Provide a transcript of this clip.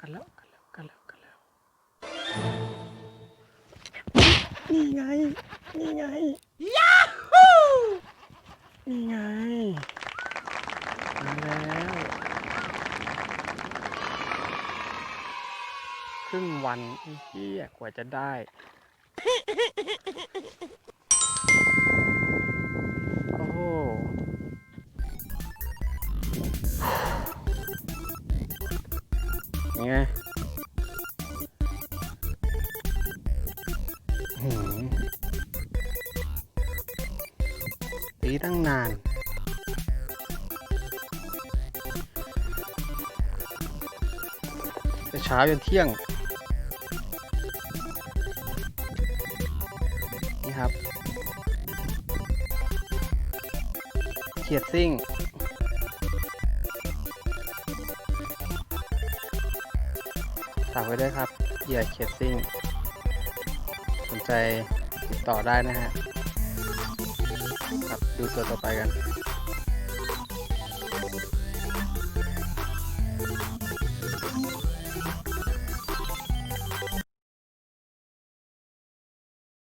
กันแล้วนี่ไงยาฮูนี่ไงมาแล้วครึ่งวันเฮียกว่าจะได้โอ้โหนี่ไงตีตั้งนานจะเช้าจนเที่ยงนี่ครับเขียดซิ่งฝากไว้ด้วยครับเหยื่อเขียดซิ่งสนใจติดต่อได้นะฮะครับดูตัวต่อไปกัน